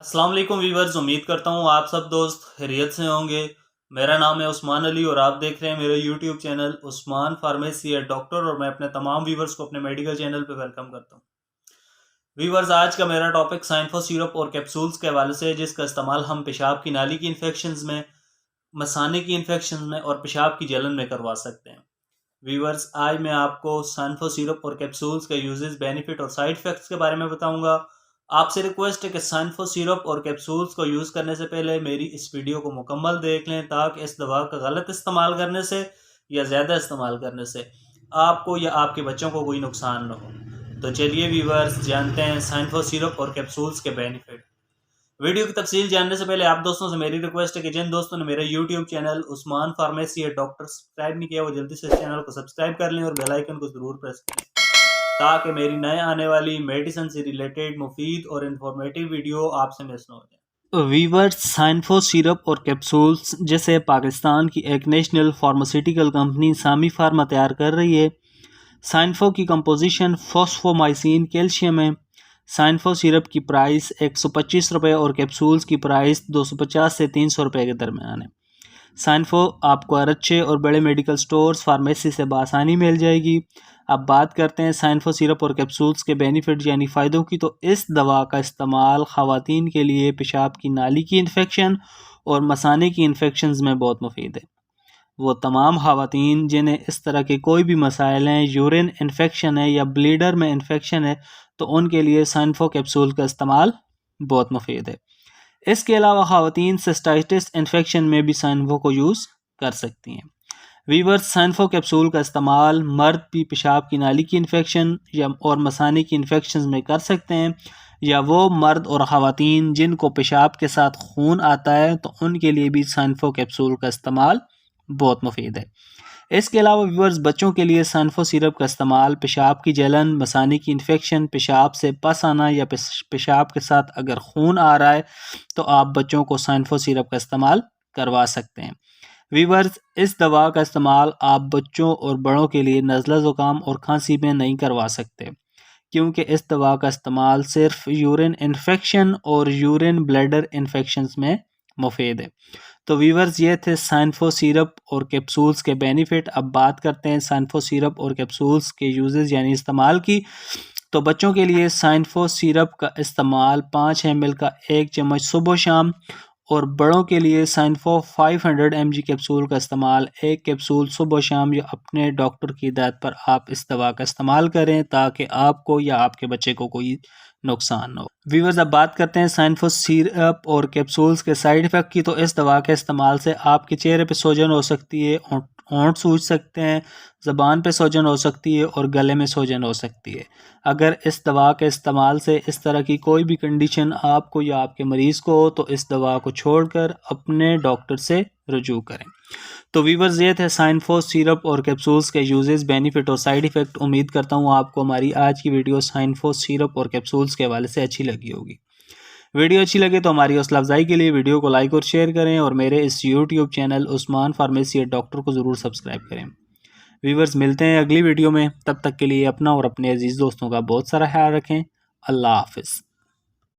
अस्सलाम वालेकुम वीवर्स, उम्मीद करता हूँ आप सब दोस्त खैरियत से होंगे। मेरा नाम है उस्मान अली और आप देख रहे हैं मेरा YouTube channel Usman pharmacy and doctor और मैं अपने तमाम वीवर्स को अपने मेडिकल चैनल पे वेलकम करता हूँ। वीवर्स, आज का मेरा टॉपिक साइनफो सिरप और कैप्सूल्स के हवाले से है, जिसका इस्तेमाल हम पेशाब की नाली की इन्फेक्शंस में, मसाने की इन्फेक्शन में और पेशाब की जलन में करवा सकते हैं। वीवर्स, आज मैं आपको साइनफो सिरप और कैप्सूल्स के यूजेस, बेनिफिट और साइड इफेक्ट्स के बारे में बताऊंगा। आपसे रिक्वेस्ट है कि साइनफो सिरप और कैप्सूल्स को यूज़ करने से पहले मेरी इस वीडियो को मुकम्मल देख लें, ताकि इस दवा का गलत इस्तेमाल करने से या ज़्यादा इस्तेमाल करने से आपको या आपके बच्चों को कोई नुकसान न हो। तो चलिए वीवर्स, जानते हैं साइनफो सिरप और कैप्सूल्स के बेनिफिट। वीडियो की तफसील जानने से पहले आप दोस्तों से मेरी रिक्वेस्ट है कि जिन दोस्तों ने मेरा यूट्यूब चैनल उस्मान फार्मेसी या डॉक्टर सब्सक्राइब नहीं किया, वो जल्दी से इस चैनल को सब्सक्राइब कर लें और बेल आइकन को ज़रूर प्रेस करें, ताकि मेरी नए आने वाली मेडिसिन से रिलेटेड मुफीद और इन्फॉर्मेटिव वीडियो आपसे मिस न हो जाए। वीवर्स, साइनफो सिरप और कैप्सूल्स जिसे पाकिस्तान की एक नेशनल फार्मास्यूटिकल कंपनी सामी फार्मा तैयार कर रही है। साइनफो की कंपोजिशन फॉस्फोमाइसिन कैल्शियम है। साइनफो सिरप की प्राइस 125 रुपये और कैप्सूल्स की प्राइस 250 से 300 रुपये के दरमियान है। साइनफो आपको हर अच्छे और बड़े मेडिकल स्टोर्स, फार्मेसी से बआसानी मिल जाएगी। अब बात करते हैं साइनफो सिरप और कैप्सूल्स के बेनिफिट यानी फ़ायदों की। तो इस दवा का इस्तेमाल ख़वातीन के लिए पेशाब की नाली की इन्फेक्शन और मसाने की इन्फेक्शंस में बहुत मुफीद है। वो तमाम ख़वातीन जिन्हें इस तरह के कोई भी मसाइल हैं, यूरिन इन्फेक्शन है या ब्लीडर में इन्फेक्शन है, तो उनके लिए साइनफो कैप्सूल का इस्तेमाल बहुत मुफीद है। इसके अलावा ख़वातीन सिस्टाइटिस इन्फेक्शन में भी साइनफो को यूज़ कर सकती हैं। वीवर्स, साइनफो कैप्सूल का इस्तेमाल मर्द भी पेशाब की नाली की इन्फेक्शन या और मसाने की इन्फेक्शन में कर सकते हैं, या वो मर्द और ख़वातीन जिनको पेशाब के साथ खून आता है, तो उनके लिए भी साइनफो कैप्सूल का इस्तेमाल बहुत मुफीद है। इसके अलावा व्यूअर्स, बच्चों के लिए साइनफो सिरप का इस्तेमाल पेशाब की जलन, मसाने की इन्फेक्शन, पेशाब से पस आना या पेशाब के साथ अगर खून आ रहा है, तो आप बच्चों को साइनफो सिरप का इस्तेमाल करवा सकते हैं। व्यूअर्स, इस दवा का इस्तेमाल आप बच्चों और बड़ों के लिए नज़ला ज़ुकाम और खांसी में नहीं करवा सकते, क्योंकि इस दवा का इस्तेमाल सिर्फ यूरिन इन्फेक्शन और यूरिन ब्लैडर इन्फेक्शंस में मुफीद है। तो वीवर्स, ये थे साइनफो सिरप और कैप्सूल्स के बेनिफिट। अब बात करते हैं साइनफो सिरप और कैप्सूल्स के यूजेस यानी इस्तेमाल की। तो बच्चों के लिए साइनफो सिरप का इस्तेमाल 5 ml का 1 चम्मच सुबह शाम, और बड़ों के लिए साइनफो 500 mg कैप्सूल का इस्तेमाल 1 कैप्सूल सुबह शाम या अपने डॉक्टर की हिदायत पर आप इस दवा का इस्तेमाल करें, ताकि आपको या आपके बच्चे को कोई नुकसान न हो। व्यूअर्स, अब बात करते हैं साइनफो सिरप और कैप्सूल्स के साइड इफ़ेक्ट की। तो इस दवा के इस्तेमाल से आपके चेहरे पे सूजन हो सकती है, होंठ सूज सकते हैं, ज़बान पे सूजन हो सकती है और गले में सूजन हो सकती है। अगर इस दवा के इस्तेमाल से इस तरह की कोई भी कंडीशन आपको या आपके मरीज़ को हो, तो इस दवा को छोड़कर अपने डॉक्टर से रुजू करें। तो वीवर्स, ये थे साइनफो सिरप और कैप्सूल्स के यूजेस, बेनिफिट और साइड इफ़ेक्ट। उम्मीद करता हूँ आपको हमारी आज की वीडियो साइनफो सिरप और कैप्सूल्स के हवाले से अच्छी लगी होगी। वीडियो अच्छी लगे तो हमारी हौसला अफजाई के लिए वीडियो को लाइक और शेयर करें, और मेरे इस YouTube channel Usman pharmacy and doctor को ज़रूर सब्सक्राइब करें। वीवर्स, मिलते हैं अगली वीडियो में। तब तक के लिए अपना और अपने अजीज़ दोस्तों का बहुत सारा ख्याल रखें। अल्लाह हाफिज़।